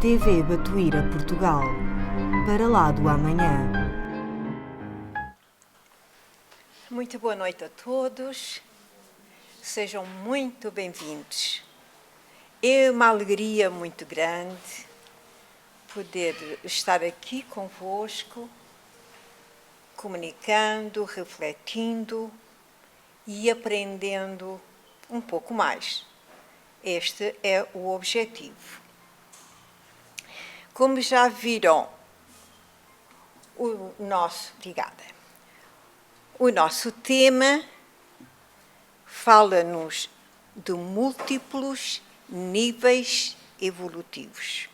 TV Batuíra Portugal, para lá do amanhã. Muito boa noite a todos, sejam muito bem-vindos. É uma alegria muito grande poder estar aqui convosco, comunicando, refletindo e aprendendo um pouco mais. Este é o objetivo. Como já viram, o nosso tema fala-nos de múltiplos níveis evolutivos.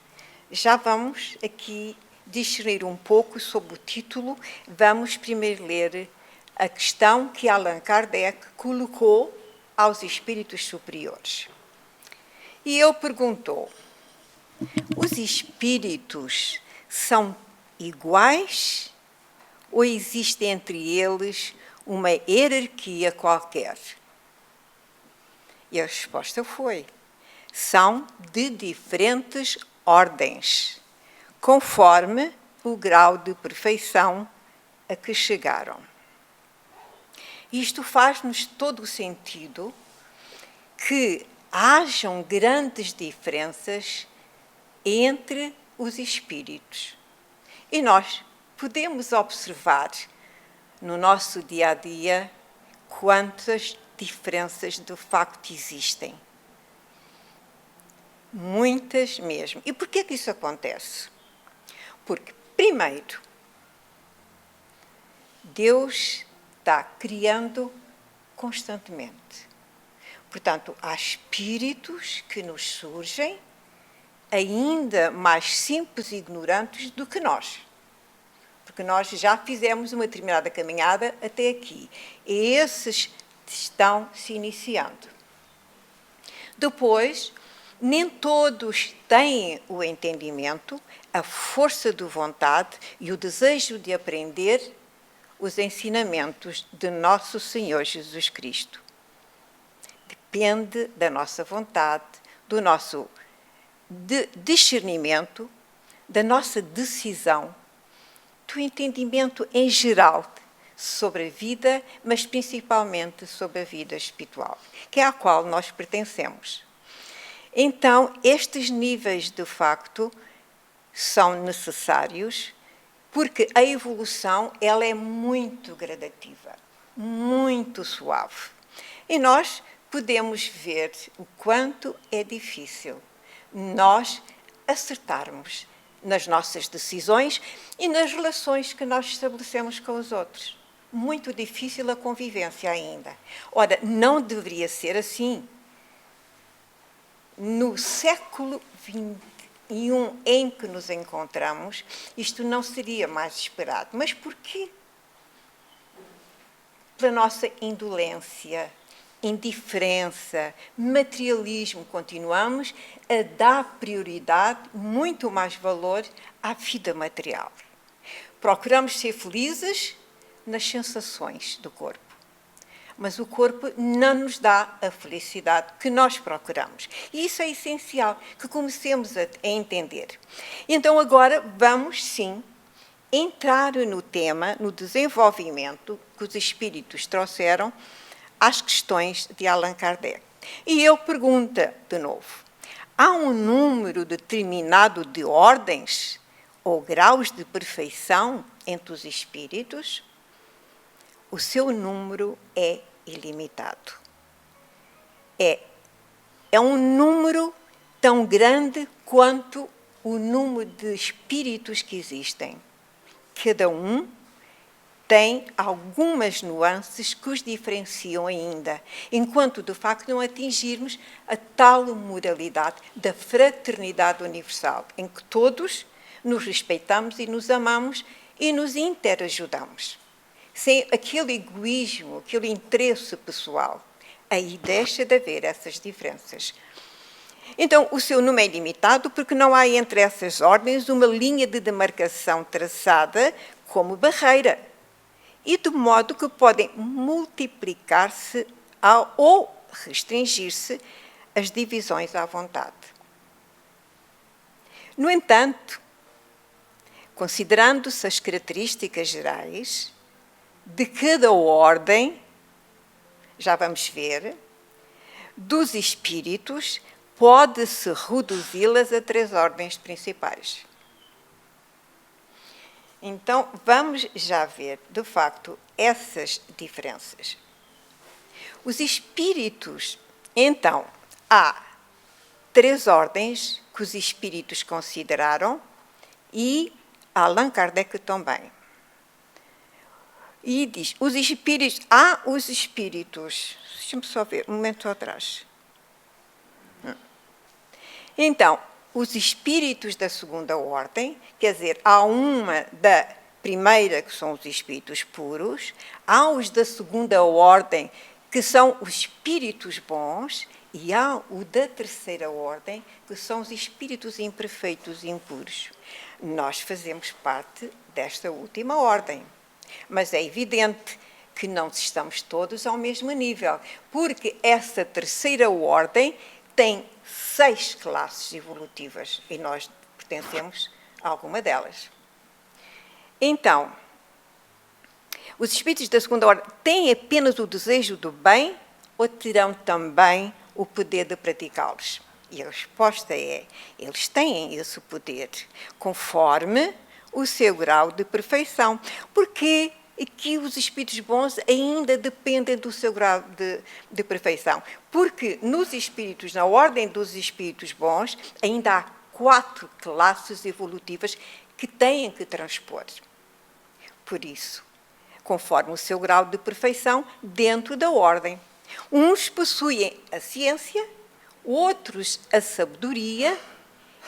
Já vamos aqui discernir um pouco sobre o título. Vamos primeiro ler a questão que Allan Kardec colocou aos espíritos superiores. E ele perguntou: os espíritos são iguais ou existe entre eles uma hierarquia qualquer? E a resposta foi: são de diferentes ordens, conforme o grau de perfeição a que chegaram. Isto faz-nos todo o sentido que hajam grandes diferenças entre os espíritos. E nós podemos observar no nosso dia-a-dia quantas diferenças de facto existem. Muitas mesmo. E por que isso acontece? Porque, primeiro, Deus está criando constantemente. Portanto, há espíritos que nos surgem ainda mais simples e ignorantes do que nós. Porque nós já fizemos uma determinada caminhada até aqui. E esses estão se iniciando. Depois, nem todos têm o entendimento, a força de vontade e o desejo de aprender os ensinamentos de nosso Senhor Jesus Cristo. Depende da nossa vontade, do nosso discernimento, da nossa decisão, do entendimento em geral sobre a vida, mas principalmente sobre a vida espiritual, que é à qual nós pertencemos. Então, estes níveis, de facto, são necessários, porque a evolução ela é muito gradativa, muito suave. E nós podemos ver o quanto é difícil nós acertarmos nas nossas decisões e nas relações que nós estabelecemos com os outros. Muito difícil a convivência ainda. Ora, não deveria ser assim. No século XXI em que nos encontramos, isto não seria mais esperado. Mas porquê? Pela nossa indolência, indiferença, materialismo, continuamos a dar prioridade, muito mais valor à vida material. Procuramos ser felizes nas sensações do corpo, mas o corpo não nos dá a felicidade que nós procuramos. E isso é essencial, que comecemos a entender. Então agora vamos, sim, entrar no tema, no desenvolvimento que os espíritos trouxeram às questões de Allan Kardec. E ele pergunta de novo: há um número determinado de ordens ou graus de perfeição entre os espíritos? O seu número é ilimitado. É um número tão grande quanto o número de espíritos que existem. Cada um tem algumas nuances que os diferenciam ainda, enquanto, de facto, não atingirmos a tal moralidade da fraternidade universal, em que todos nos respeitamos e nos amamos e nos interajudamos. Sem aquele egoísmo, aquele interesse pessoal, aí deixa de haver essas diferenças. Então, o seu número é limitado porque não há entre essas ordens uma linha de demarcação traçada como barreira, e de modo que podem multiplicar-se ou restringir-se as divisões à vontade. No entanto, considerando-se as características gerais de cada ordem, já vamos ver, dos espíritos, pode-se reduzi-las a 3 ordens principais. Então, vamos já ver, de facto, essas diferenças. Os espíritos, então, há 3 ordens que os espíritos consideraram e Allan Kardec também. E diz, os espíritos, deixa-me só ver, um momento só atrás. Então, os espíritos da segunda ordem, quer dizer, há uma da primeira, que são os espíritos puros, há os da segunda ordem, que são os espíritos bons, e há o da terceira ordem, que são os espíritos imperfeitos e impuros. Nós fazemos parte desta última ordem, mas é evidente que não estamos todos ao mesmo nível, porque essa terceira ordem tem 6 classes evolutivas e nós pertencemos a alguma delas. Então, os espíritos da segunda ordem têm apenas o desejo do bem ou terão também o poder de praticá-los? E a resposta é, eles têm esse poder, conforme o seu grau de perfeição. Porque aqui os espíritos bons ainda dependem do seu grau de perfeição. Porque nos espíritos, na ordem dos espíritos bons, ainda há 4 classes evolutivas que têm que transpor. Por isso, conforme o seu grau de perfeição dentro da ordem. Uns possuem a ciência, outros a sabedoria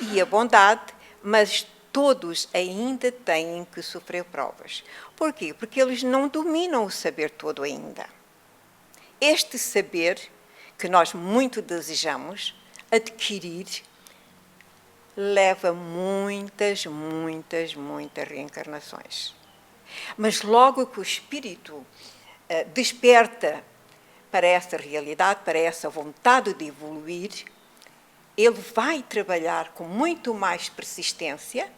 e a bondade, mas todos ainda têm que sofrer provas. Por quê? Porque eles não dominam o saber todo ainda. Este saber, que nós muito desejamos adquirir, leva muitas reencarnações. Mas logo que o espírito desperta para essa realidade, para essa vontade de evoluir, ele vai trabalhar com muito mais persistência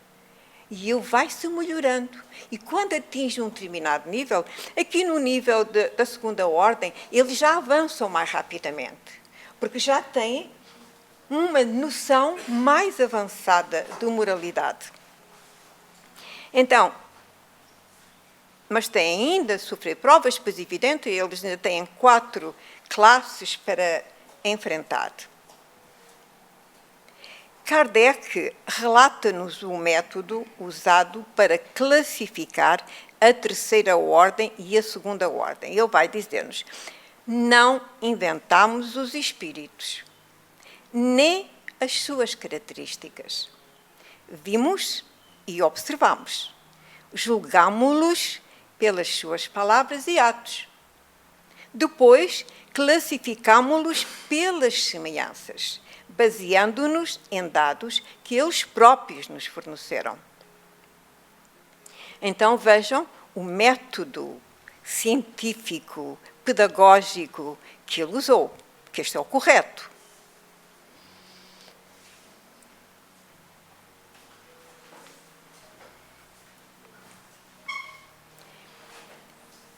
e ele vai se melhorando. E quando atinge um determinado nível, aqui no nível da segunda ordem, eles já avançam mais rapidamente, porque já têm uma noção mais avançada de moralidade. Então, mas têm ainda de sofrer provas, pois é evidente, eles ainda têm 4 classes para enfrentar. Kardec relata-nos o método usado para classificar a terceira ordem e a segunda ordem. Ele vai dizer-nos, não inventamos os espíritos, nem as suas características. Vimos e observamos, julgámo-los pelas suas palavras e atos. Depois, classificámo-los pelas semelhanças, baseando-nos em dados que eles próprios nos forneceram. Então, vejam o método científico, pedagógico que ele usou, que este é o correto.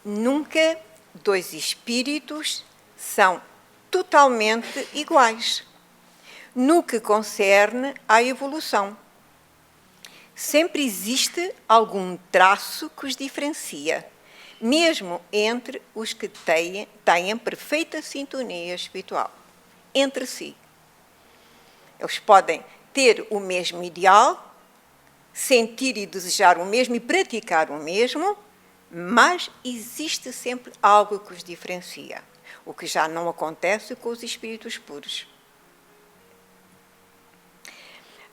Nunca 2 espíritos são totalmente iguais no que concerne à evolução. Sempre existe algum traço que os diferencia, mesmo entre os que têm perfeita sintonia espiritual entre si. Eles podem ter o mesmo ideal, sentir e desejar o mesmo e praticar o mesmo, mas existe sempre algo que os diferencia, o que já não acontece com os espíritos puros.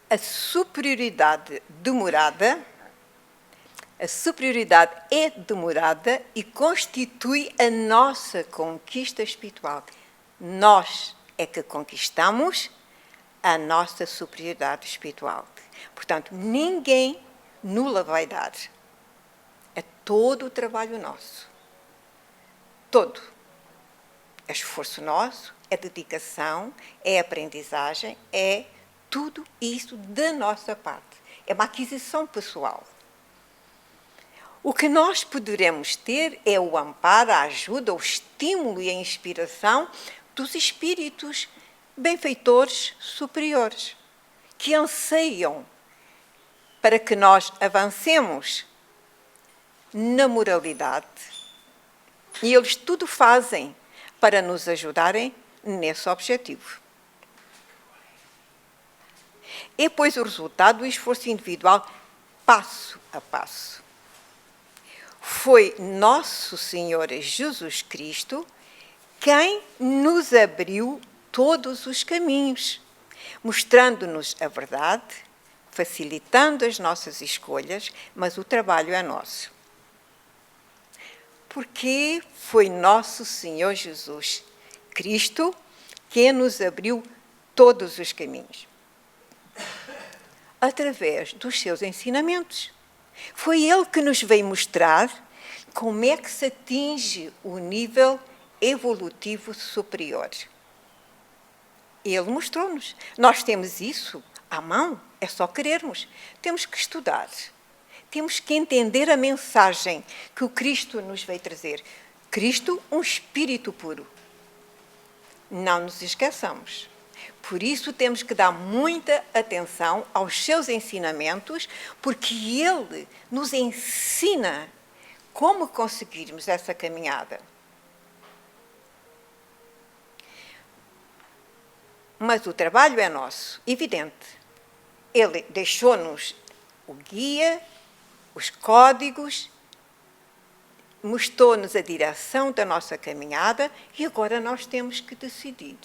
A superioridade é demorada e constitui a nossa conquista espiritual. Nós é que conquistamos a nossa superioridade espiritual. Portanto, ninguém nula vai dar. É todo o trabalho nosso. Todo. É esforço nosso, é dedicação, é aprendizagem, é tudo isso da nossa parte. É uma aquisição pessoal. O que nós poderemos ter é o amparo, a ajuda, o estímulo e a inspiração dos espíritos benfeitores superiores, que anseiam para que nós avancemos na moralidade. E eles tudo fazem para nos ajudarem nesse objetivo. É, pois, o resultado do esforço individual, passo a passo. Foi nosso Senhor Jesus Cristo quem nos abriu todos os caminhos, mostrando-nos a verdade, facilitando as nossas escolhas, mas o trabalho é nosso. Porque foi nosso Senhor Jesus Cristo quem nos abriu todos os caminhos, através dos seus ensinamentos. Foi Ele que nos veio mostrar como é que se atinge o nível evolutivo superior. Ele mostrou-nos. Nós temos isso à mão, é só querermos. Temos que estudar. Temos que entender a mensagem que o Cristo nos veio trazer. Cristo, um espírito puro. Não nos esqueçamos. Por isso temos que dar muita atenção aos seus ensinamentos, porque Ele nos ensina como conseguirmos essa caminhada. Mas o trabalho é nosso, evidente. Ele deixou-nos o guia, os códigos, mostrou-nos a direção da nossa caminhada e agora nós temos que decidir.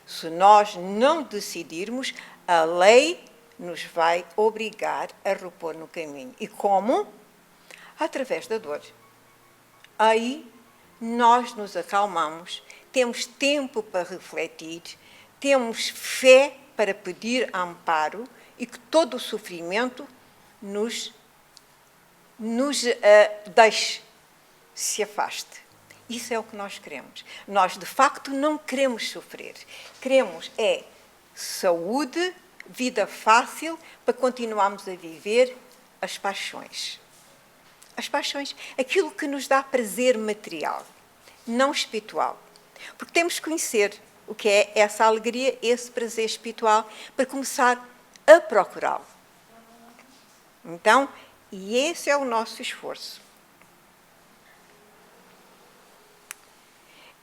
Se nós não decidirmos, a lei nos vai obrigar a repor no caminho. E como? Através da dor. Aí nós nos acalmamos, temos tempo para refletir, temos fé para pedir amparo e que todo o sofrimento nos deixe, se afaste. Isso é o que nós queremos. Nós, de facto, não queremos sofrer. Queremos saúde, vida fácil, para continuarmos a viver as paixões. As paixões, aquilo que nos dá prazer material, não espiritual. Porque temos que conhecer o que é essa alegria, esse prazer espiritual, para começar a procurá-lo. Então, e esse é o nosso esforço.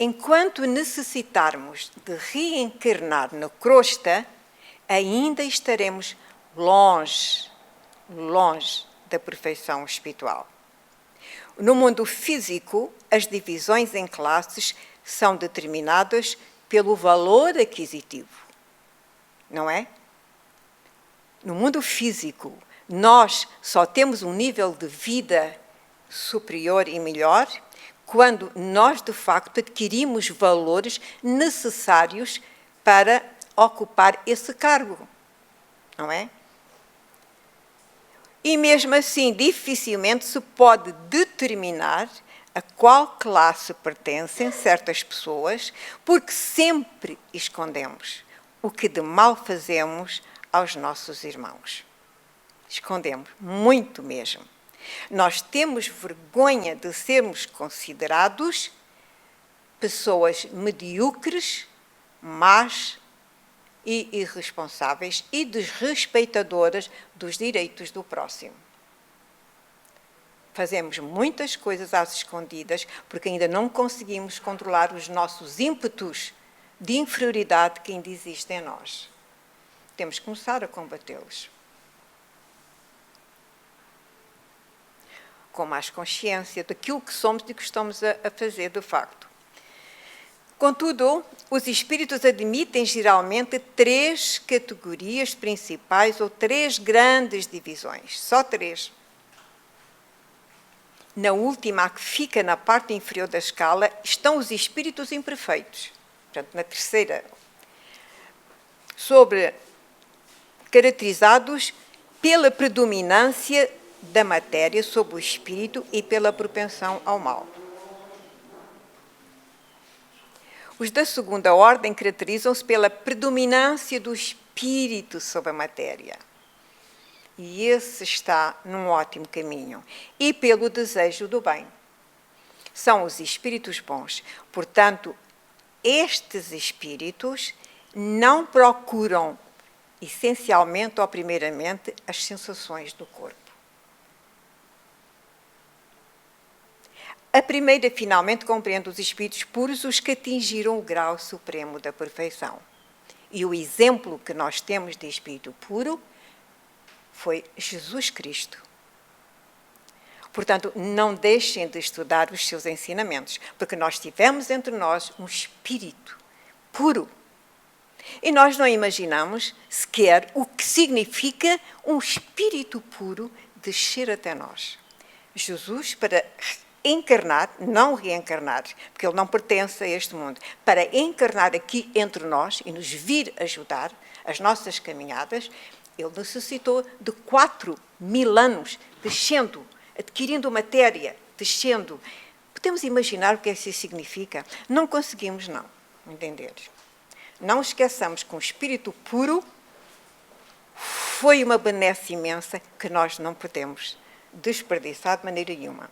Enquanto necessitarmos de reencarnar na crosta, ainda estaremos longe da perfeição espiritual. No mundo físico, as divisões em classes são determinadas pelo valor aquisitivo, não é? No mundo físico, nós só temos um nível de vida superior e melhor quando nós, de facto, adquirimos valores necessários para ocupar esse cargo, não é? E mesmo assim, dificilmente se pode determinar a qual classe pertencem certas pessoas, porque sempre escondemos o que de mal fazemos aos nossos irmãos. Escondemos, muito mesmo. Nós temos vergonha de sermos considerados pessoas medíocres, más e irresponsáveis e desrespeitadoras dos direitos do próximo. Fazemos muitas coisas às escondidas porque ainda não conseguimos controlar os nossos ímpetos de inferioridade que ainda existem em nós. Temos que começar a combatê-los. Com mais consciência daquilo que somos e que estamos a fazer de facto. Contudo, os espíritos admitem geralmente 3 categorias principais ou 3 grandes divisões, só 3. Na última, a que fica na parte inferior da escala, estão os espíritos imperfeitos. Portanto, na terceira, caracterizados pela predominância da matéria sobre o espírito e pela propensão ao mal. Os da segunda ordem caracterizam-se pela predominância do espírito espírito sobre a matéria. E esse está num ótimo caminho. E pelo desejo do bem. São os espíritos bons. Portanto, estes espíritos não procuram, essencialmente ou primeiramente, as sensações do corpo. A primeira, finalmente, compreende os espíritos puros, os que atingiram o grau supremo da perfeição. E o exemplo que nós temos de espírito puro foi Jesus Cristo. Portanto, não deixem de estudar os seus ensinamentos, porque nós tivemos entre nós um espírito puro. E nós não imaginamos sequer o que significa um espírito puro descer até nós. Jesus, para encarnar, não reencarnar, porque ele não pertence a este mundo, para encarnar aqui entre nós e nos vir ajudar as nossas caminhadas, ele necessitou de 4.000 anos descendo, adquirindo matéria, descendo. Podemos imaginar o que isso significa? Não conseguimos, não, entender. Não esqueçamos que um espírito puro foi uma benesse imensa que nós não podemos desperdiçar de maneira nenhuma.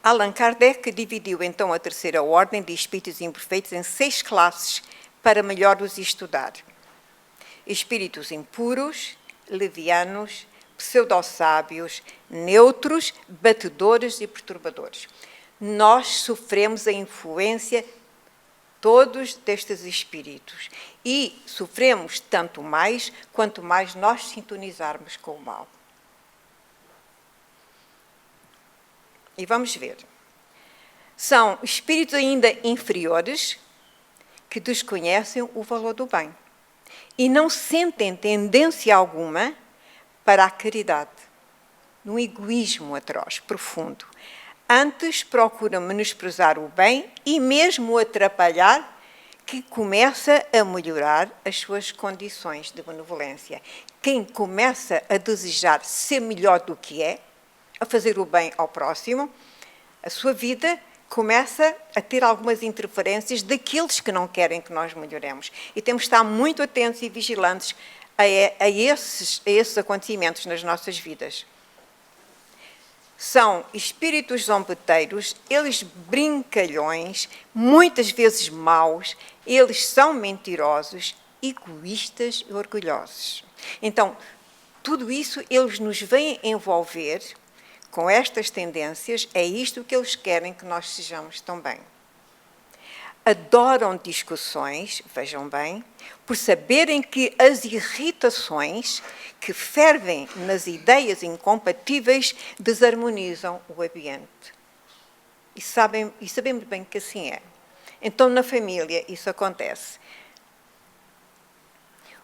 Allan Kardec dividiu então a terceira ordem de espíritos imperfeitos em 6 classes para melhor os estudar. Espíritos impuros, levianos, pseudo-sábios, neutros, batedores e perturbadores. Nós sofremos a influência todos destes espíritos e sofremos tanto mais quanto mais nós sintonizarmos com o mal. E vamos ver. São espíritos ainda inferiores que desconhecem o valor do bem e não sentem tendência alguma para a caridade, num egoísmo atroz, profundo. Antes procuram menosprezar o bem e mesmo o atrapalhar, que começa a melhorar as suas condições de benevolência. Quem começa a desejar ser melhor do que é, a fazer o bem ao próximo, a sua vida começa a ter algumas interferências daqueles que não querem que nós melhoremos. E temos de estar muito atentos e vigilantes a esses acontecimentos nas nossas vidas. São espíritos zombeteiros, eles brincalhões, muitas vezes maus, eles são mentirosos, egoístas e orgulhosos. Então, tudo isso eles nos vêm envolver com estas tendências, é isto que eles querem que nós sejamos também. Adoram discussões, vejam bem, por saberem que as irritações que fervem nas ideias incompatíveis desarmonizam o ambiente. E sabemos bem que assim é. Então, na família, isso acontece.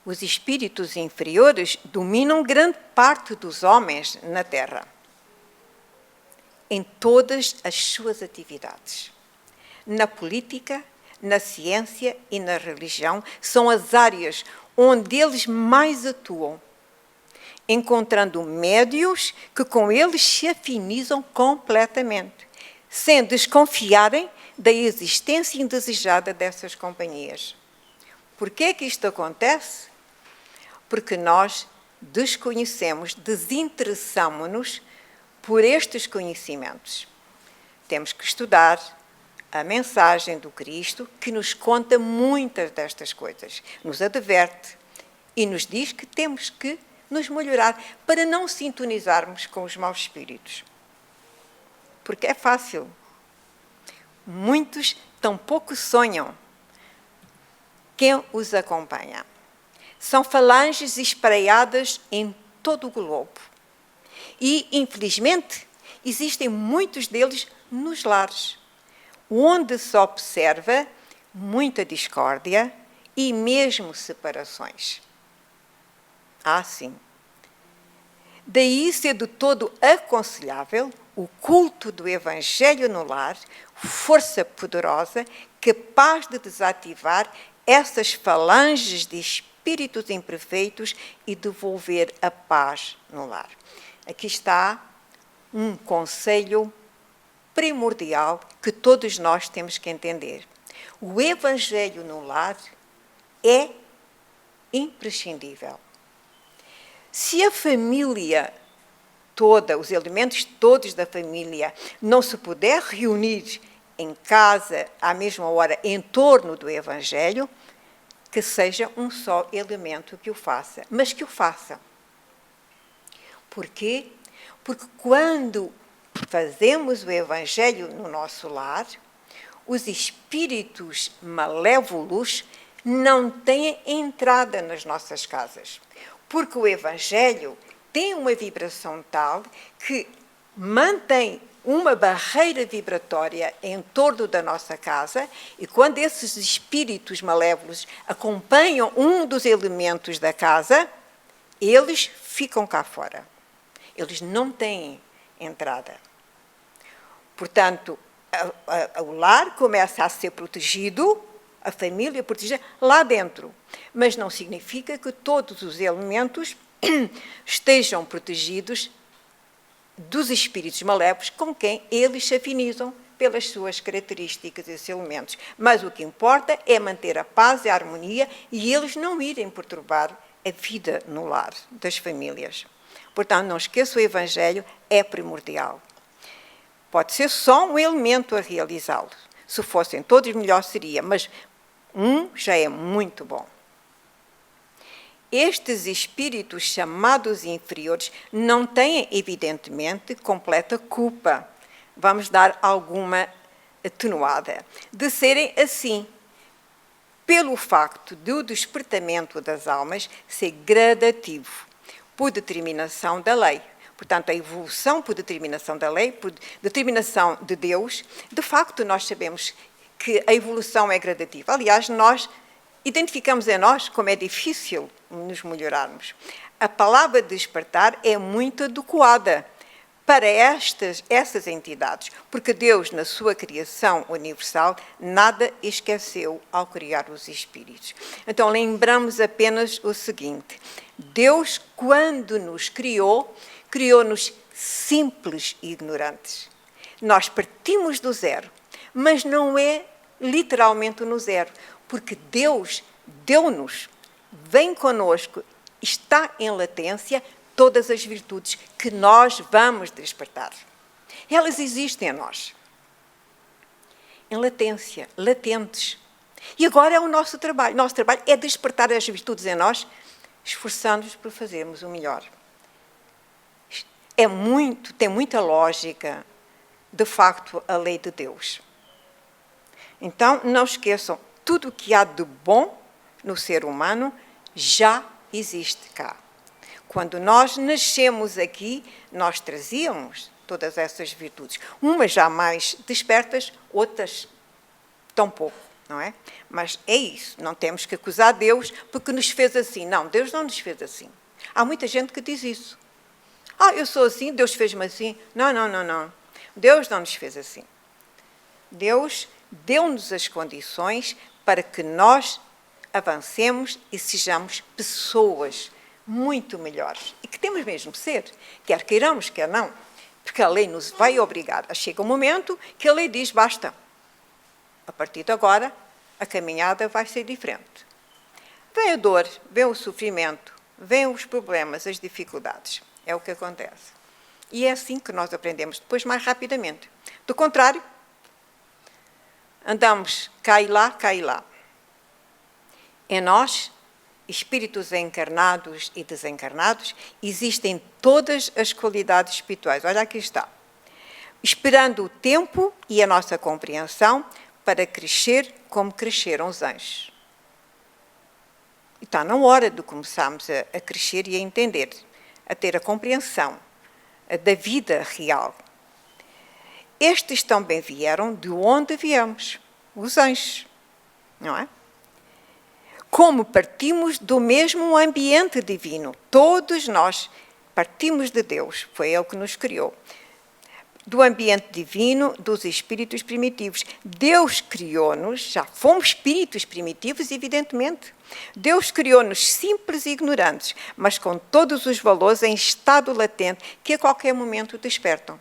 Os espíritos inferiores dominam grande parte dos homens na Terra, em todas as suas atividades. Na política, na ciência e na religião, são as áreas onde eles mais atuam, encontrando médios que com eles se afinizam completamente, sem desconfiarem da existência indesejada dessas companhias. Por que é que isto acontece? Porque nós desconhecemos, desinteressamo-nos por estes conhecimentos. Temos que estudar a mensagem do Cristo, que nos conta muitas destas coisas, nos adverte e nos diz que temos que nos melhorar para não sintonizarmos com os maus espíritos. Porque é fácil. Muitos tampouco sonham quem os acompanha. São falanges espalhadas em todo o globo. E, infelizmente, existem muitos deles nos lares, onde se observa muita discórdia e mesmo separações. Sim. Daí ser de todo aconselhável o culto do Evangelho no lar, força poderosa, capaz de desativar essas falanges de espíritos imperfeitos e devolver a paz no lar. Aqui está um conselho primordial que todos nós temos que entender. O Evangelho no lar é imprescindível. Se a família toda, os elementos todos da família, não se puder reunir em casa, à mesma hora, em torno do Evangelho, que seja um só elemento que o faça, mas que o façam. Porquê? Porque quando fazemos o Evangelho no nosso lar, os espíritos malévolos não têm entrada nas nossas casas, porque o Evangelho tem uma vibração tal que mantém uma barreira vibratória em torno da nossa casa, e quando esses espíritos malévolos acompanham um dos elementos da casa, eles ficam cá fora. Eles não têm entrada. Portanto, o lar começa a ser protegido, a família protegida lá dentro, mas não significa que todos os elementos estejam protegidos dos espíritos malévolos com quem eles se afinizam pelas suas características, esses elementos. Mas o que importa é manter a paz e a harmonia e eles não irem perturbar a vida no lar das famílias. Portanto, não esqueça, o Evangelho é primordial. Pode ser só um elemento a realizá-lo. Se fossem todos, melhor seria, mas um já é muito bom. Estes espíritos chamados inferiores não têm, evidentemente, completa culpa. Vamos dar alguma atenuada de serem assim, pelo facto do despertamento das almas ser gradativo, por determinação da lei. Portanto, a evolução por determinação da lei, por determinação de Deus, de facto nós sabemos que a evolução é gradativa. Aliás, nós identificamos em nós como é difícil nos melhorarmos. A palavra despertar é muito adequada para essas entidades, porque Deus, na sua criação universal, nada esqueceu ao criar os espíritos. Então, lembramos apenas o seguinte: Deus, quando nos criou, criou-nos simples e ignorantes. Nós partimos do zero, mas não é literalmente no zero, porque Deus deu-nos, vem conosco, está em latência todas as virtudes que nós vamos despertar. Elas existem em nós, em latência, latentes. E agora é o nosso trabalho. Nosso trabalho é despertar as virtudes em nós, esforçando-nos por fazermos o melhor. Tem muita lógica, de facto, a lei de Deus. Então, não esqueçam, tudo o que há de bom no ser humano já existe cá. Quando nós nascemos aqui, nós trazíamos todas essas virtudes. Umas já mais despertas, outras tão pouco, não é? Mas é isso, não temos que acusar Deus porque nos fez assim. Não, Deus não nos fez assim. Há muita gente que diz isso. Eu sou assim, Deus fez-me assim. Não. Deus não nos fez assim. Deus deu-nos as condições para que nós avancemos e sejamos pessoas muito melhores. E que temos mesmo de ser, quer queiramos, quer não. Porque a lei nos vai obrigar. Chega um momento que a lei diz, basta. A partir de agora, a caminhada vai ser diferente. Vem a dor, vem o sofrimento, vem os problemas, as dificuldades. É o que acontece. E é assim que nós aprendemos depois mais rapidamente. Do contrário, andamos cá e lá. Em nós, espíritos encarnados e desencarnados, existem todas as qualidades espirituais. Olha, aqui está. Esperando o tempo e a nossa compreensão para crescer como cresceram os anjos. E está na hora de começarmos a crescer e a entender, a ter a compreensão da vida real. Estes também vieram de onde viemos, os anjos, não é? Como partimos do mesmo ambiente divino, todos nós partimos de Deus, foi Ele que nos criou. Do ambiente divino dos espíritos primitivos. Deus criou-nos, já fomos espíritos primitivos, evidentemente. Deus criou-nos simples e ignorantes, mas com todos os valores em estado latente que a qualquer momento despertam.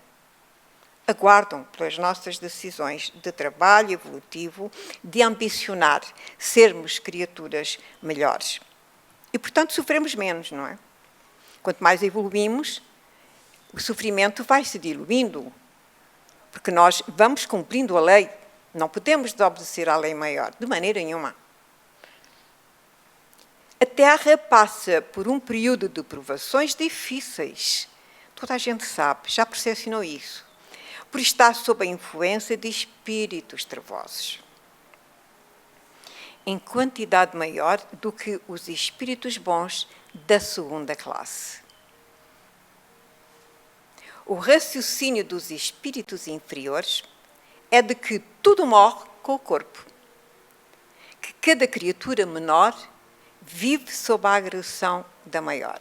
aguardam pelas nossas decisões de trabalho evolutivo, de ambicionar sermos criaturas melhores. E, portanto, sofremos menos, não é? Quanto mais evoluímos, o sofrimento vai se diluindo, porque nós vamos cumprindo a lei. Não podemos desobedecer à lei maior, de maneira nenhuma. A Terra passa por um período de provações difíceis. Toda a gente sabe, já percepcionou isso. Por estar sob a influência de espíritos trevosos, em quantidade maior do que os espíritos bons da segunda classe. O raciocínio dos espíritos inferiores é de que tudo morre com o corpo, que cada criatura menor vive sob a agressão da maior,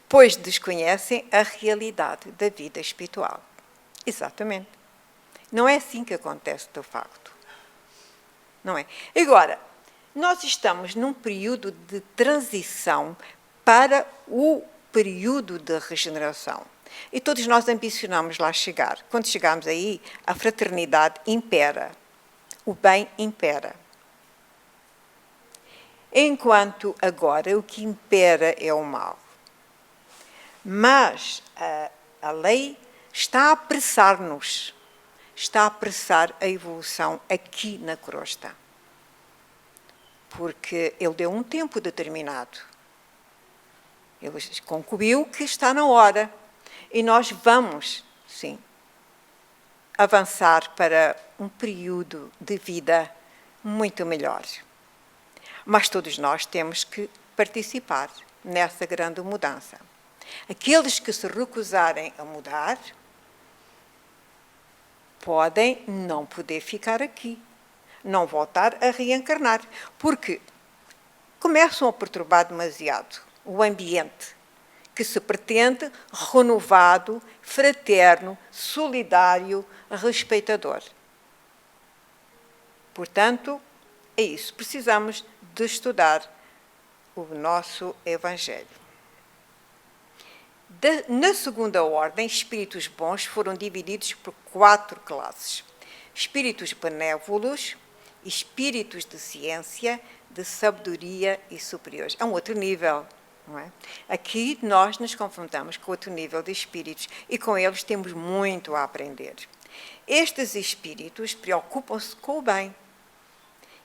pois desconhecem a realidade da vida espiritual. Exatamente. Não é assim que acontece, de facto. Não é? Agora, nós estamos num período de transição para o período de regeneração. E todos nós ambicionamos lá chegar. Quando chegarmos aí, a fraternidade impera. O bem impera. Enquanto agora o que impera é o mal. Mas a lei está a apressar-nos, está a apressar a evolução aqui na crosta. Porque ele deu um tempo determinado. Ele concluiu que está na hora. E nós vamos, sim, avançar para um período de vida muito melhor. Mas todos nós temos que participar nessa grande mudança. Aqueles que se recusarem a mudar podem não poder ficar aqui, não voltar a reencarnar, porque começam a perturbar demasiado o ambiente que se pretende renovado, fraterno, solidário, respeitador. Portanto, é isso. Precisamos de estudar o nosso Evangelho. Na segunda ordem, espíritos bons foram divididos por 4 classes. Espíritos benévolos, espíritos de ciência, de sabedoria e superiores. É um outro nível. Não é? Aqui nós nos confrontamos com outro nível de espíritos e com eles temos muito a aprender. Estes espíritos preocupam-se com o bem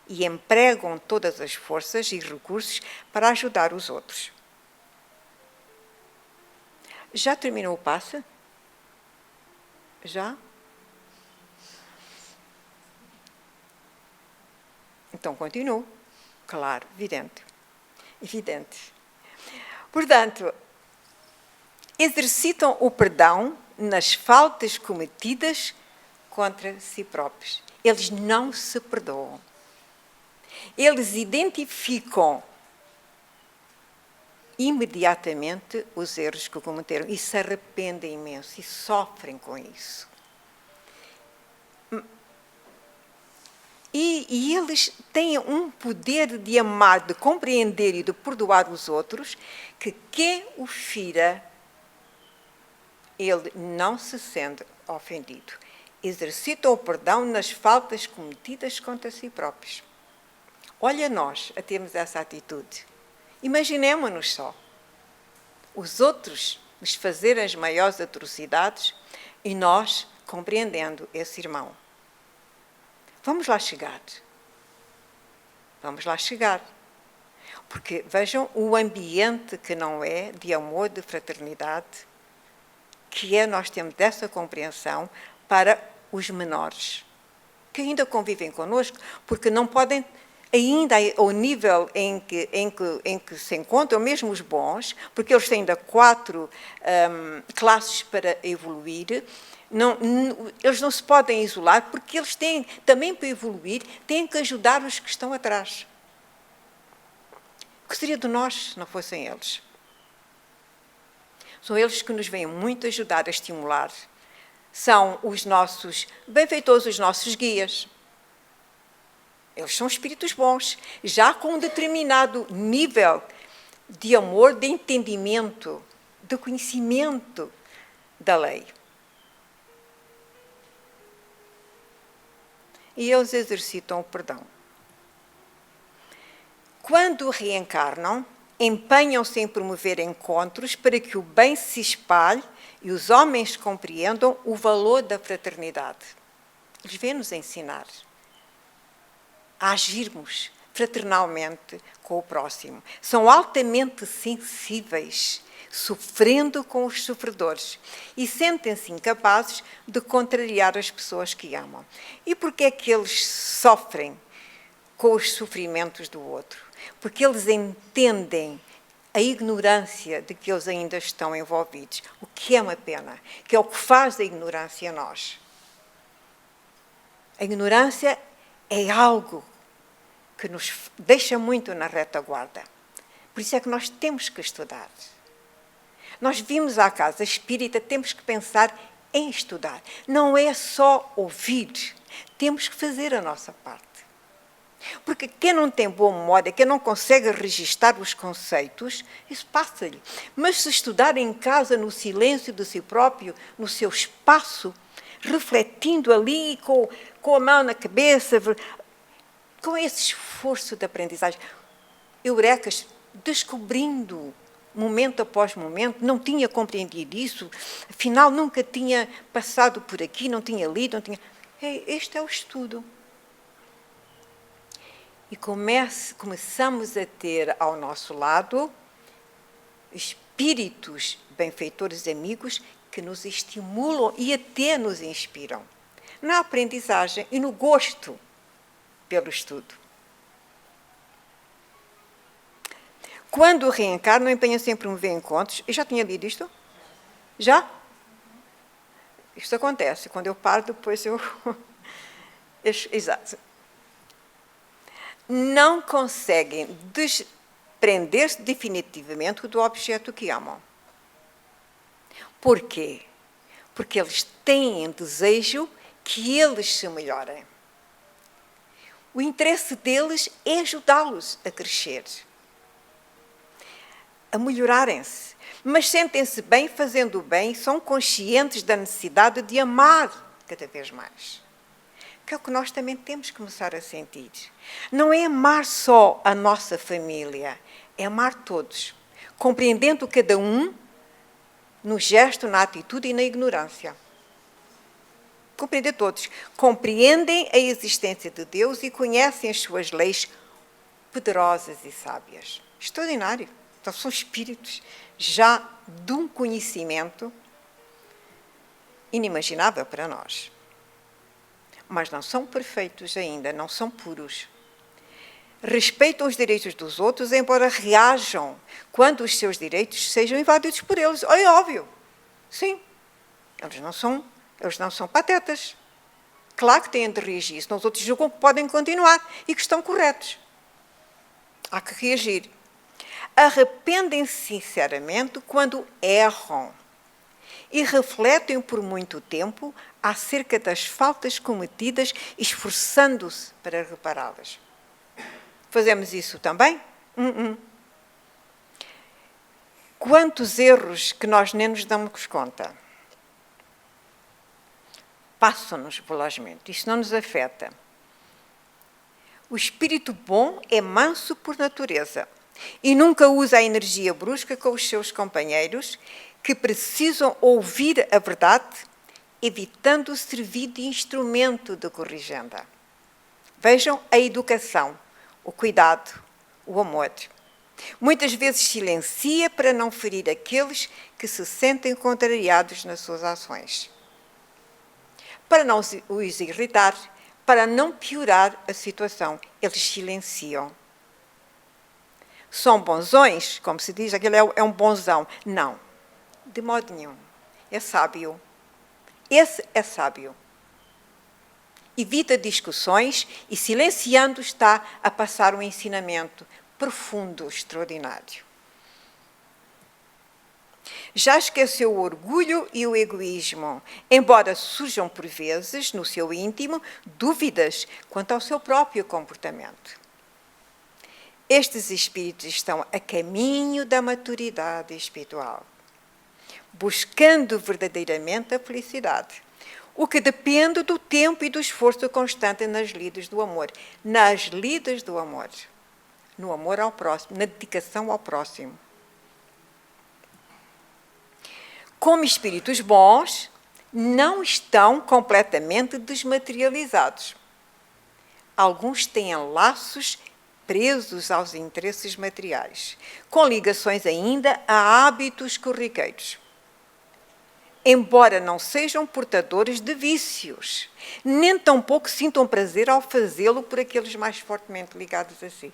e empregam todas as forças e recursos para ajudar os outros. Já terminou o passe? Já? Então continuo. Claro, evidente. Evidente. Portanto, exercitam o perdão nas faltas cometidas contra si próprios. Eles não se perdoam. Eles identificam imediatamente os erros que cometeram e se arrependem imenso e sofrem com isso. E eles têm um poder de amar, de compreender e de perdoar os outros, que quem o fira, ele não se sente ofendido. Exercitam o perdão nas faltas cometidas contra si próprios. Olha nós a termos essa atitude. Imaginemo-nos só. Os outros nos fazerem as maiores atrocidades e nós compreendendo esse irmão. Vamos lá chegar. Vamos lá chegar. Porque vejam o ambiente que não é de amor, de fraternidade, que é nós temos dessa compreensão para os menores, que ainda convivem connosco, porque não podem, ainda ao nível em que se encontram, mesmo os bons, porque eles têm ainda 4 classes para evoluir. Eles não se podem isolar, porque eles têm, também para evoluir, têm que ajudar os que estão atrás. O que seria de nós se não fossem eles? São eles que nos vêm muito ajudar a estimular. São os nossos benfeitores, os nossos guias. Eles são espíritos bons, já com um determinado nível de amor, de entendimento, de conhecimento da lei. e eles exercitam o perdão. Quando reencarnam, empenham-se em promover encontros para que o bem se espalhe e os homens compreendam o valor da fraternidade. Eles vêm-nos ensinar a agirmos fraternalmente com o próximo. São altamente sensíveis, sofrendo com os sofredores e sentem-se incapazes de contrariar as pessoas que amam. E por que é que eles sofrem com os sofrimentos do outro? Porque eles entendem a ignorância de que eles ainda estão envolvidos, o que é uma pena, que é o que faz a ignorância a nós. A ignorância é algo que nos deixa muito na retaguarda. Por isso é que nós temos que estudar. Nós vimos à casa espírita, temos que pensar em estudar. Não é só ouvir, temos que fazer a nossa parte. Porque quem não tem boa memória, quem não consegue registar os conceitos, isso passa-lhe. Mas se estudar em casa, no silêncio de si próprio, no seu espaço, refletindo ali, com a mão na cabeça, com esse esforço de aprendizagem, eurecas, descobrindo momento após momento, não tinha compreendido isso, afinal nunca tinha passado por aqui, não tinha lido, não tinha... Este é o estudo. E começamos a ter ao nosso lado espíritos benfeitores amigos que nos estimulam e até nos inspiram na aprendizagem e no gosto pelo estudo. Quando reencarnam, empenham-se em promover encontros. Eu já tinha lido isto? Já? Isto acontece. Quando eu paro, depois eu... Exato. Não conseguem desprender-se definitivamente do objeto que amam. Por quê? Porque eles têm desejo que eles se melhorem. O interesse deles é ajudá-los a crescer, a melhorarem-se, mas sentem-se bem fazendo o bem e são conscientes da necessidade de amar cada vez mais. Que é o que nós também temos que começar a sentir. Não é amar só a nossa família, é amar todos, compreendendo cada um no gesto, na atitude e na ignorância. Compreender todos. Compreendem a existência de Deus e conhecem as suas leis poderosas e sábias. Extraordinário. Então, são espíritos já de um conhecimento inimaginável para nós. Mas não são perfeitos ainda, não são puros. Respeitam os direitos dos outros, embora reajam quando os seus direitos sejam invadidos por eles. É óbvio. Sim. Eles não são patetas. Claro que têm de reagir, senão os outros julgam que podem continuar e que estão corretos. Há que reagir. Arrependem-se sinceramente quando erram e refletem por muito tempo acerca das faltas cometidas, esforçando-se para repará-las. Fazemos isso também? Quantos erros que nós nem nos damos conta? Passam-nos velozmente, isso não nos afeta. O espírito bom é manso por natureza e nunca usa a energia brusca com os seus companheiros que precisam ouvir a verdade, evitando servir de instrumento de corrigenda. Vejam a educação, o cuidado, o amor. Muitas vezes silencia para não ferir aqueles que se sentem contrariados nas suas ações. Para não os irritar, para não piorar a situação, eles silenciam. São bonzões, como se diz, aquele é um bonzão. Não, de modo nenhum. É sábio. Esse é sábio. Evita discussões e, silenciando, está a passar um ensinamento profundo, extraordinário. Já esqueceu o orgulho e o egoísmo, embora surjam por vezes, no seu íntimo, dúvidas quanto ao seu próprio comportamento. Estes espíritos estão a caminho da maturidade espiritual, buscando verdadeiramente a felicidade. o que depende do tempo e do esforço constante nas lides do amor. Nas lides do amor. No amor ao próximo, na dedicação ao próximo. Como espíritos bons, não estão completamente desmaterializados. Alguns têm laços presos aos interesses materiais, com ligações ainda a hábitos corriqueiros. Embora não sejam portadores de vícios, nem tampouco sintam prazer ao fazê-lo por aqueles mais fortemente ligados a si.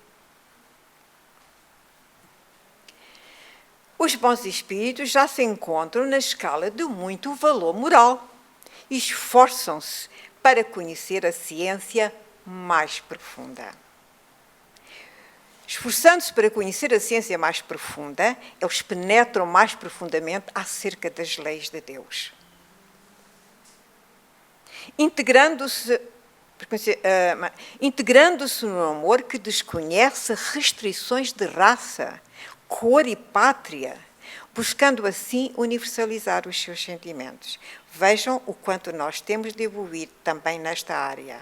Os bons espíritos já se encontram na escala de muito valor moral e esforçam-se para conhecer a ciência mais profunda. Esforçando-se para conhecer a ciência mais profunda, eles penetram mais profundamente acerca das leis de Deus. Integrando-se no amor que desconhece restrições de raça, cor e pátria, buscando assim universalizar os seus sentimentos. Vejam o quanto nós temos de evoluir também nesta área.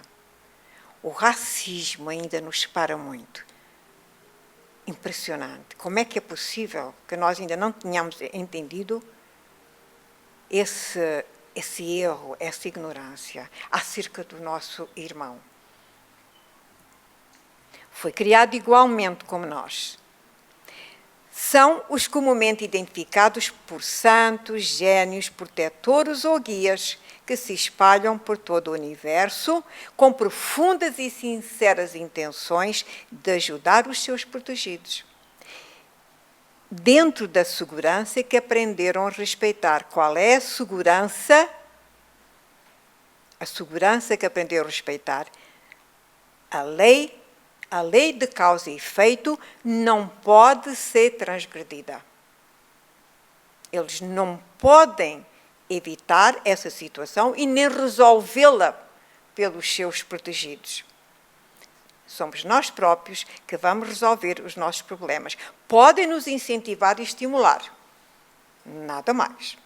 O racismo ainda nos separa muito. Impressionante. Como é que é possível que nós ainda não tenhamos entendido esse erro, essa ignorância acerca do nosso irmão? Foi criado igualmente como nós. São os comumente identificados por santos, gênios, protetores ou guias que se espalham por todo o universo com profundas e sinceras intenções de ajudar os seus protegidos. Dentro da segurança que aprenderam a respeitar. Qual é a segurança? A segurança que aprenderam a respeitar. A lei de causa e efeito não pode ser transgredida. Eles não podem evitar essa situação e nem resolvê-la pelos seus protegidos. Somos nós próprios que vamos resolver os nossos problemas. Podem nos incentivar e estimular. Nada mais.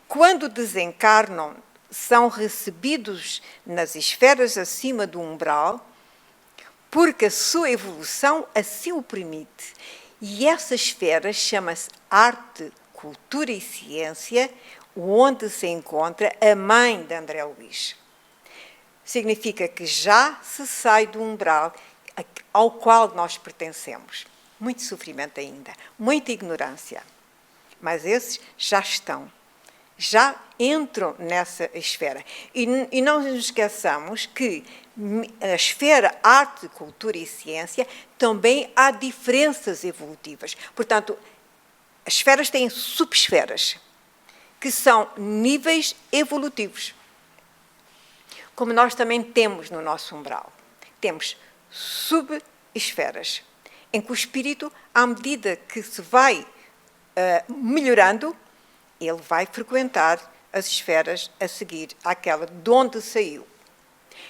Quando desencarnam, são recebidos nas esferas acima do umbral, porque a sua evolução assim o permite. E essa esfera chama-se arte, cultura e ciência, onde se encontra a mãe de André Luís. Significa que já se sai do umbral ao qual nós pertencemos. Muito sofrimento ainda, muita ignorância. Mas esses já estão, já entram nessa esfera. E não nos esqueçamos que a esfera arte, cultura e ciência também há diferenças evolutivas. Portanto, as esferas têm subesferas, que são níveis evolutivos. Como nós também temos no nosso umbral. Temos subesferas, em que o espírito, à medida que se vai melhorando, ele vai frequentar as esferas a seguir àquela de onde saiu.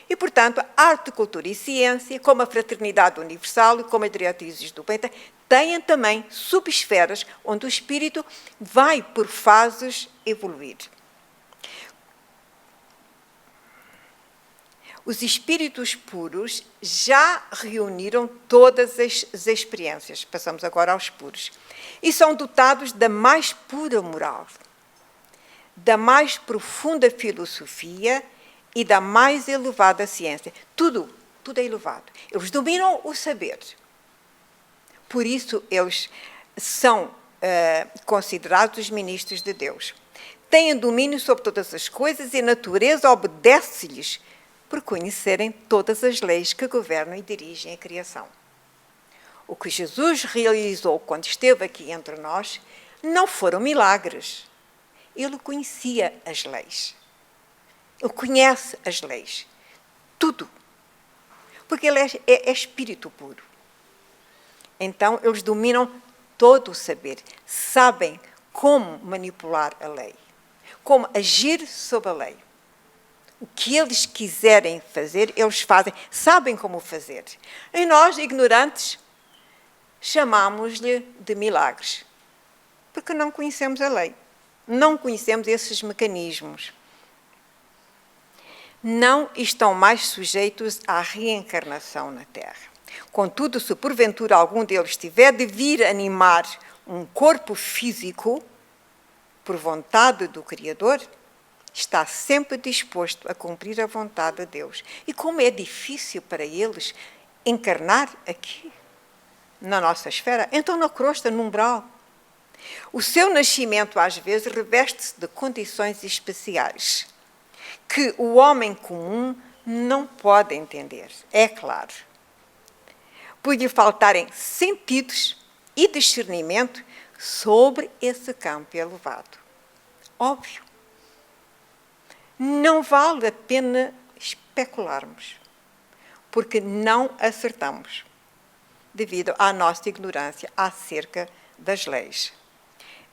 E, portanto, a arte, cultura e ciência, como a fraternidade universal e como as diretrizes do Penta, têm também subesferas onde o espírito vai, por fases, evoluir. Os espíritos puros já reuniram todas as experiências. Passamos agora aos puros. E são dotados da mais pura moral, da mais profunda filosofia e da mais elevada ciência. Tudo é elevado. Eles dominam o saber. Por isso, eles são considerados os ministros de Deus. Têm domínio sobre todas as coisas e a natureza obedece-lhes por conhecerem todas as leis que governam e dirigem a criação. O que Jesus realizou quando esteve aqui entre nós não foram milagres. Ele conhecia as leis. Ele conhece as leis. Tudo. Porque ele é espírito puro. Então, eles dominam todo o saber. Sabem como manipular a lei. Como agir sob a lei. O que eles quiserem fazer, eles fazem. Sabem como fazer. E nós, ignorantes, chamamos-lhe de milagres. Porque não conhecemos a lei. Não conhecemos esses mecanismos. não estão mais sujeitos à reencarnação na Terra. Contudo, se porventura algum deles tiver de vir animar um corpo físico, por vontade do Criador, está sempre disposto a cumprir a vontade de Deus. E como é difícil para eles encarnar aqui, na nossa esfera, então na crosta, no umbral. O seu nascimento, às vezes, reveste-se de condições especiais que o homem comum não pode entender, é claro. Por lhe faltarem sentidos e discernimento sobre esse campo elevado. Óbvio. Não vale a pena especularmos, porque não acertamos, devido à nossa ignorância acerca das leis.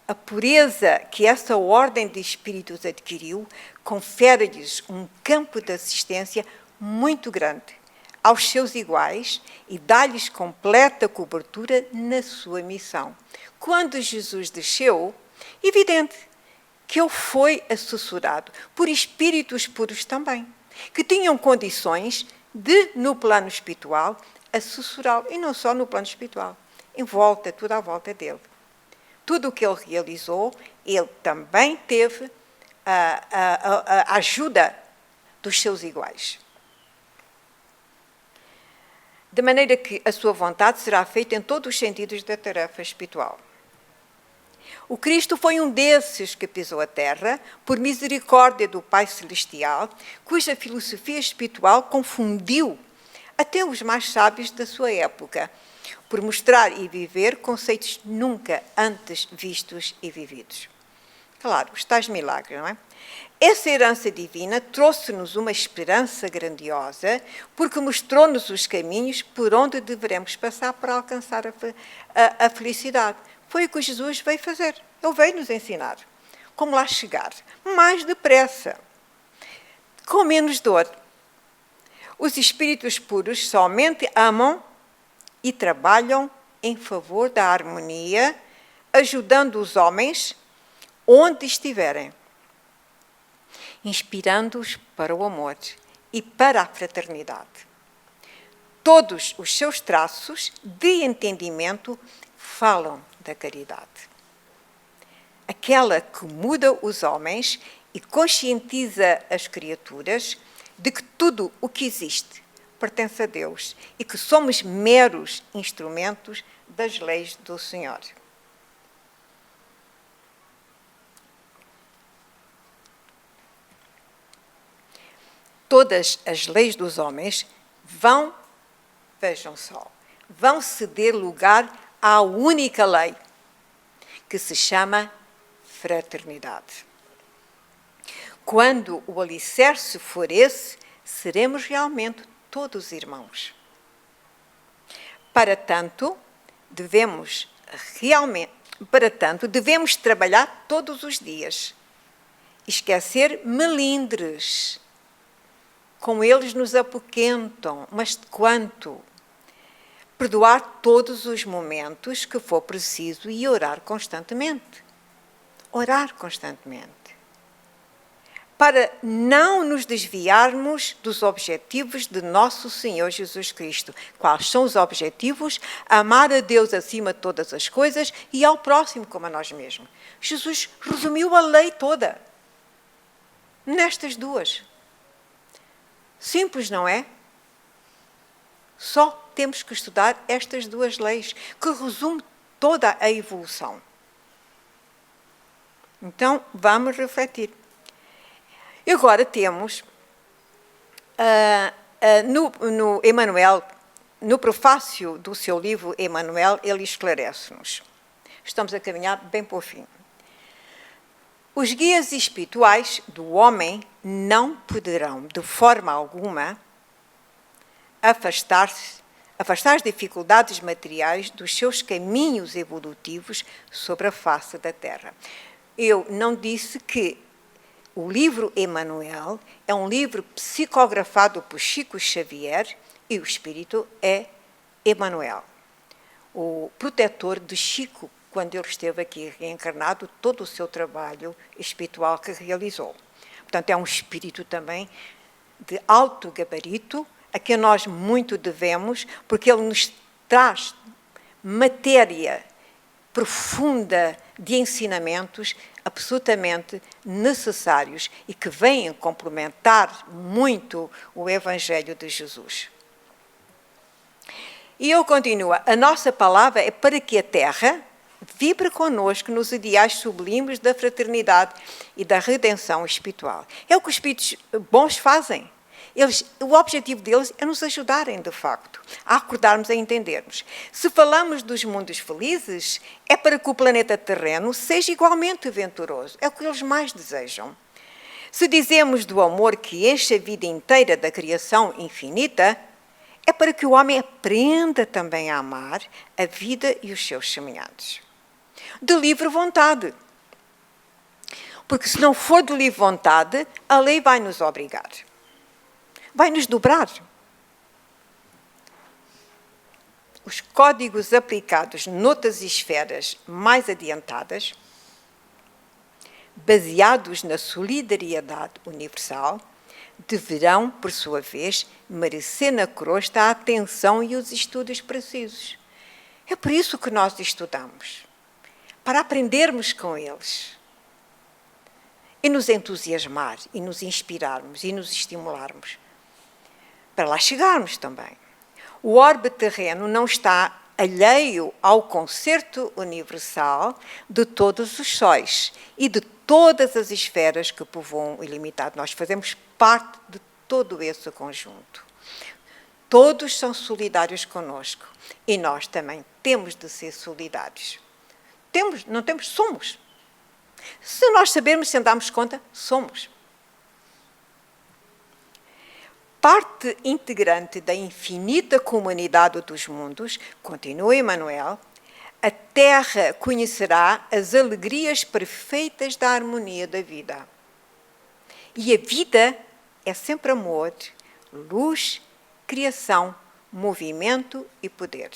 A pureza que essa ordem de espíritos adquiriu confere-lhes um campo de assistência muito grande aos seus iguais e dá-lhes completa cobertura na sua missão. Quando Jesus desceu, evidente que ele foi assessorado por espíritos puros também, que tinham condições de, no plano espiritual, assessorá-lo, e não só no plano espiritual, em volta, tudo à volta dele. Tudo o que ele realizou, ele também teve a ajuda dos seus iguais. De maneira que a sua vontade será feita em todos os sentidos da tarefa espiritual. O Cristo foi um desses que pisou a terra, por misericórdia do Pai Celestial, cuja filosofia espiritual confundiu até os mais sábios da sua época, por mostrar e viver conceitos nunca antes vistos e vividos. Claro, os tais milagres, não é? Essa herança divina trouxe-nos uma esperança grandiosa, porque mostrou-nos os caminhos por onde devemos passar para alcançar a felicidade. Foi o que Jesus veio fazer. Ele veio nos ensinar como lá chegar, mais depressa, com menos dor. Os espíritos puros somente amam e trabalham em favor da harmonia, ajudando os homens onde estiverem, inspirando-os para o amor e para a fraternidade. Todos os seus traços de entendimento falam da caridade. Aquela que muda os homens e conscientiza as criaturas de que tudo o que existe pertence a Deus e que somos meros instrumentos das leis do Senhor. Todas as leis dos homens vão, vejam só, vão ceder lugar à única lei, que se chama fraternidade. Quando o alicerce for esse, seremos realmente todos irmãos. Para tanto, devemos trabalhar todos os dias, esquecer melindres, como eles nos apoquentam, mas de quanto? Perdoar todos os momentos que for preciso e orar constantemente. Orar constantemente. Para não nos desviarmos dos objetivos de nosso Senhor Jesus Cristo. Quais são os objetivos? Amar a Deus acima de todas as coisas e ao próximo como a nós mesmos. Jesus resumiu a lei toda nestas duas. Simples, não é? Só temos que estudar estas duas leis, que resume toda a evolução. Então, vamos refletir. E agora temos, no Emmanuel, no prefácio do seu livro Emmanuel, ele esclarece-nos. Estamos a caminhar bem para o fim. Os guias espirituais do homem não poderão, de forma alguma, afastar as dificuldades materiais dos seus caminhos evolutivos sobre a face da Terra. Eu não disse que o livro Emmanuel é um livro psicografado por Chico Xavier e o espírito é Emmanuel, o protetor de Chico, quando ele esteve aqui reencarnado, todo o seu trabalho espiritual que realizou. Portanto, é um espírito também de alto gabarito, a quem nós muito devemos, porque ele nos traz matéria profunda de ensinamentos absolutamente necessários e que vêm complementar muito o Evangelho de Jesus. E eu continuo, a nossa palavra é para que a terra vibre connosco nos ideais sublimes da fraternidade e da redenção espiritual. É o que os espíritos bons fazem. O objetivo deles é nos ajudarem, de facto, a acordarmos, a entendermos. Se falamos dos mundos felizes, é para que o planeta terreno seja igualmente venturoso. É o que eles mais desejam. Se dizemos do amor que enche a vida inteira da criação infinita, é para que o homem aprenda também a amar a vida e os seus semelhantes. De livre vontade. Porque se não for de livre vontade, a lei vai nos obrigar. Vai nos dobrar. Os códigos aplicados noutras esferas mais adiantadas, baseados na solidariedade universal, deverão, por sua vez, merecer na crosta a atenção e os estudos precisos. É por isso que nós estudamos, para aprendermos com eles e nos entusiasmar, e nos inspirarmos, e nos estimularmos, para lá chegarmos também. O orbe terreno não está alheio ao concerto universal de todos os sóis e de todas as esferas que povoam o ilimitado. Nós fazemos parte de todo esse conjunto. Todos são solidários conosco e nós também temos de ser solidários. Não temos, somos. Se nós sabermos, se andarmos conta, somos. Parte integrante da infinita comunidade dos mundos, continua Emmanuel, a Terra conhecerá as alegrias perfeitas da harmonia da vida. E a vida é sempre amor, luz, criação, movimento e poder.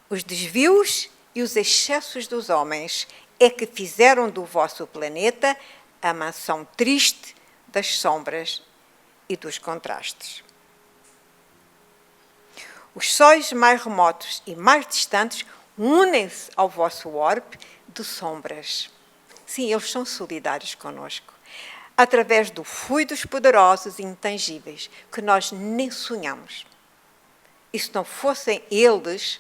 Os desvios e os excessos dos homens é que fizeram do vosso planeta a mansão triste das sombras e dos contrastes. Os sóis mais remotos e mais distantes unem-se ao vosso orbe de sombras. Sim, eles são solidários conosco, através do fluidos poderosos e intangíveis que nós nem sonhamos. E se não fossem eles,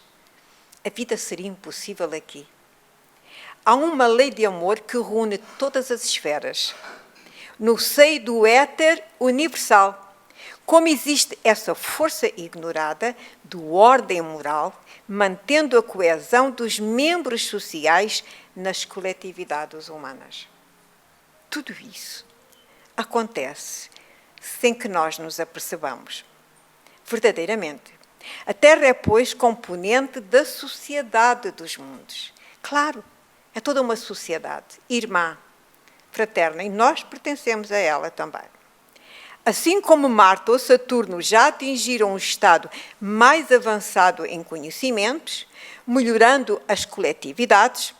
a vida seria impossível aqui. Há uma lei de amor que reúne todas as esferas. No seio do éter universal, como existe essa força ignorada do ordem moral, mantendo a coesão dos membros sociais nas coletividades humanas. Tudo isso acontece sem que nós nos apercebamos. Verdadeiramente. A Terra é, pois, componente da sociedade dos mundos. Claro, é toda uma sociedade, irmã, fraterna, e nós pertencemos a ela também. Assim como Marte ou Saturno já atingiram um estado mais avançado em conhecimentos, melhorando as coletividades,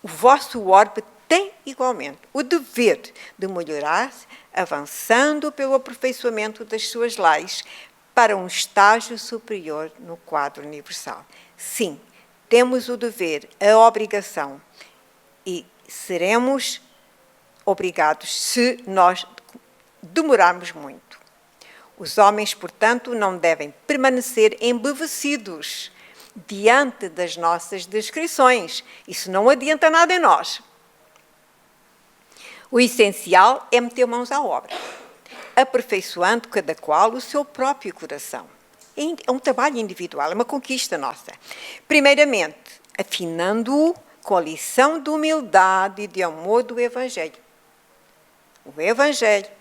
o vosso orbe tem igualmente o dever de melhorar-se, avançando pelo aperfeiçoamento das suas leis para um estágio superior no quadro universal. Sim, temos o dever, a obrigação, e seremos obrigados se nós demorarmos muito. Os homens, portanto, não devem permanecer embevecidos diante das nossas descrições. Isso não adianta nada em nós. O essencial é meter mãos à obra, aperfeiçoando cada qual o seu próprio coração. É um trabalho individual, é uma conquista nossa. Primeiramente, afinando-o com a lição de humildade e de amor do Evangelho. O Evangelho.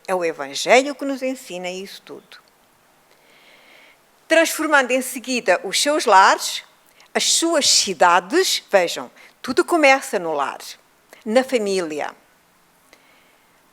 É o Evangelho que nos ensina isso tudo. Transformando em seguida os seus lares, as suas cidades, vejam, tudo começa no lar, na família.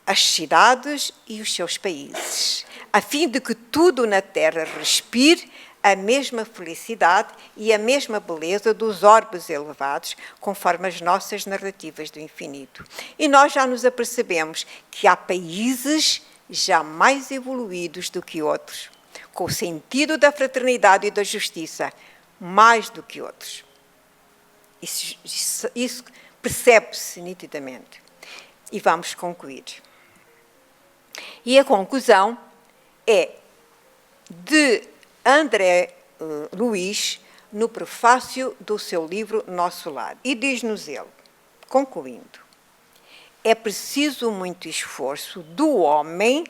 As cidades e os seus países, a fim de que tudo na terra respire a mesma felicidade e a mesma beleza dos orbes elevados, conforme as nossas narrativas do infinito. E nós já nos apercebemos que há países já mais evoluídos do que outros, com o sentido da fraternidade e da justiça, mais do que outros. Isso percebe-se nitidamente. E vamos concluir. E a conclusão é de André Luiz, no prefácio do seu livro Nosso Lar. E diz-nos ele, concluindo, é preciso muito esforço do homem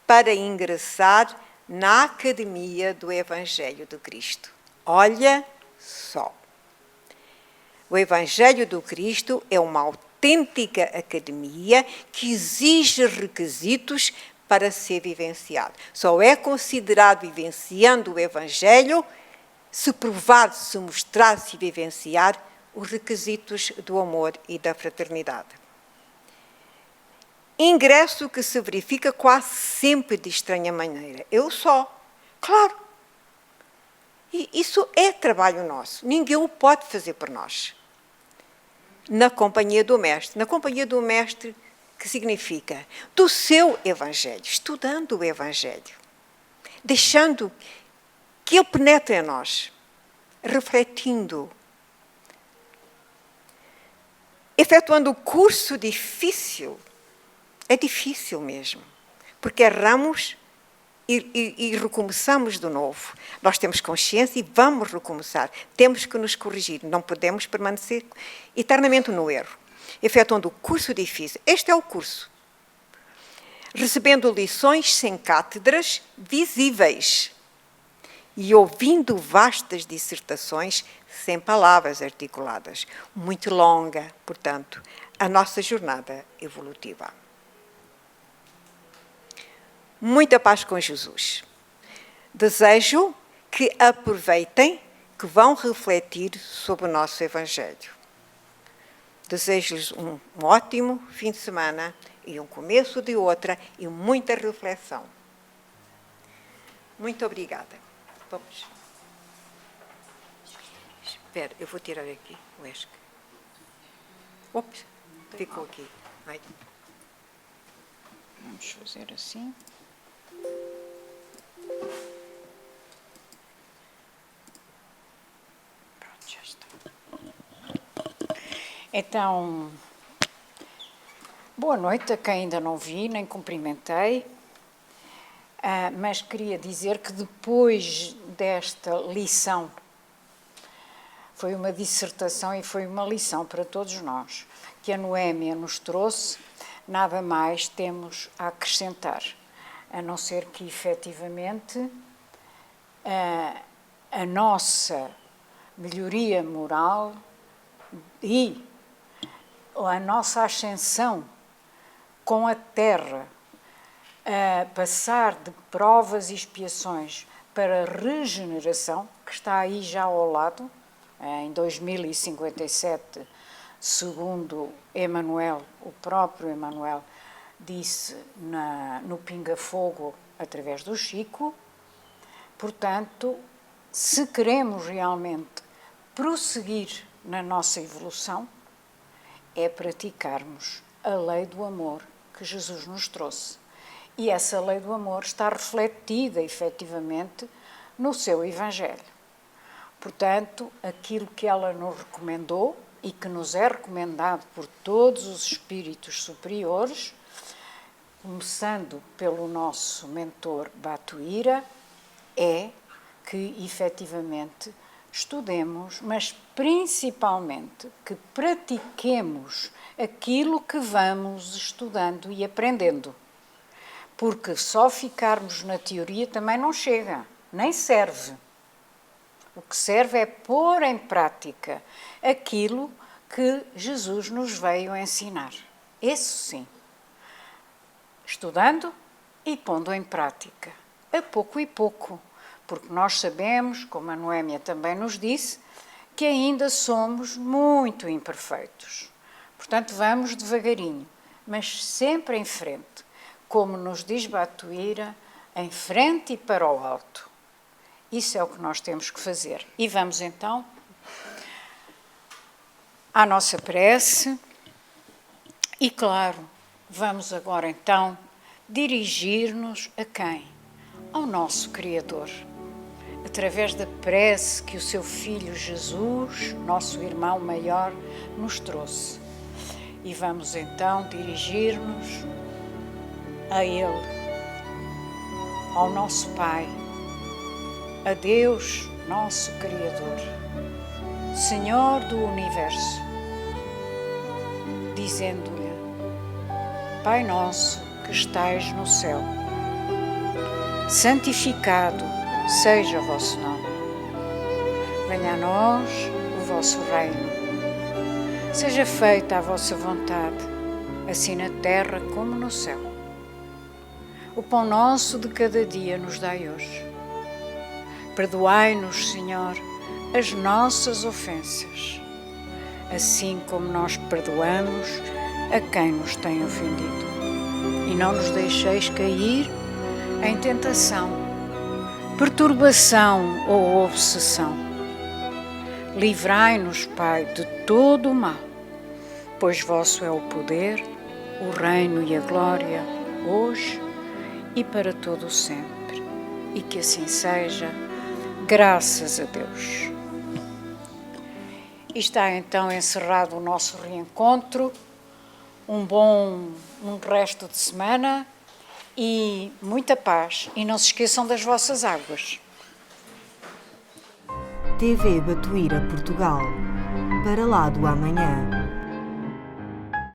para ingressar na Academia do Evangelho do Cristo. Olha só. O Evangelho do Cristo é uma autêntica academia que exige requisitos para ser vivenciado. Só é considerado vivenciando o Evangelho se provar, se mostrar, se vivenciar os requisitos do amor e da fraternidade. Ingresso que se verifica quase sempre de estranha maneira. Eu só. Claro. E isso é trabalho nosso. Ninguém o pode fazer por nós. Na companhia do Mestre. Na companhia do Mestre, que significa? Do seu Evangelho. Estudando o Evangelho. Deixando que ele penetre em nós. Refletindo. Efetuando o curso difícil. É difícil mesmo. Porque erramos e recomeçamos de novo. Nós temos consciência e vamos recomeçar. Temos que nos corrigir. Não podemos permanecer eternamente no erro. Efetuando o curso difícil. Este é o curso. Recebendo lições sem cátedras visíveis. E ouvindo vastas dissertações sem palavras articuladas. Muito longa, portanto, a nossa jornada evolutiva. Muita paz com Jesus. Desejo que aproveitem, que vão refletir sobre o nosso Evangelho. Desejo-lhes um ótimo fim de semana e um começo de outra e muita reflexão. Muito obrigada. Vamos. Espera, eu vou tirar aqui o ESC. Ops, ficou aqui. Vai. Vamos fazer assim. Pronto, já está. Então, boa noite a quem ainda não vi, nem cumprimentei, mas queria dizer que depois desta lição, foi uma dissertação e foi uma lição para todos nós, que a Noémia nos trouxe, nada mais temos a acrescentar. A não ser que, efetivamente, a nossa melhoria moral e a nossa ascensão com a Terra, a passar de provas e expiações para regeneração, que está aí já ao lado, em 2057, segundo Emmanuel, o próprio Emmanuel, disse no Pinga Fogo, através do Chico. Portanto, se queremos realmente prosseguir na nossa evolução, é praticarmos a lei do amor que Jesus nos trouxe. E essa lei do amor está refletida, efetivamente, no seu Evangelho. Portanto, aquilo que ela nos recomendou e que nos é recomendado por todos os espíritos superiores, começando pelo nosso mentor Batuíra, é que, efetivamente, estudemos, mas principalmente que pratiquemos aquilo que vamos estudando e aprendendo. Porque só ficarmos na teoria também não chega, nem serve. O que serve é pôr em prática aquilo que Jesus nos veio ensinar. Isso sim. Estudando e pondo em prática, a pouco e pouco, porque nós sabemos, como a Noémia também nos disse, que ainda somos muito imperfeitos. Portanto, vamos devagarinho, mas sempre em frente, como nos diz Batuíra, em frente e para o alto. Isso é o que nós temos que fazer. E vamos então à nossa prece. E claro, vamos agora então dirigir-nos a quem? Ao nosso Criador, através da prece que o seu Filho Jesus, nosso irmão maior, nos trouxe. E vamos então dirigir-nos a Ele, ao nosso Pai, a Deus, nosso Criador, Senhor do Universo, dizendo-lhe: Pai nosso que estais no céu, santificado seja o vosso nome. Venha a nós o vosso reino. Seja feita a vossa vontade, assim na terra como no céu. O pão nosso de cada dia nos dai hoje. Perdoai-nos, Senhor, as nossas ofensas, assim como nós perdoamos a quem nos tem ofendido. E não nos deixeis cair em tentação, perturbação ou obsessão. Livrai-nos, Pai, de todo o mal, pois vosso é o poder, o reino e a glória, hoje e para todo o sempre. E que assim seja, graças a Deus. E está então encerrado o nosso reencontro. Um resto de semana e muita paz. E não se esqueçam das vossas águas. TV Batuíra Portugal. Para lá do amanhã.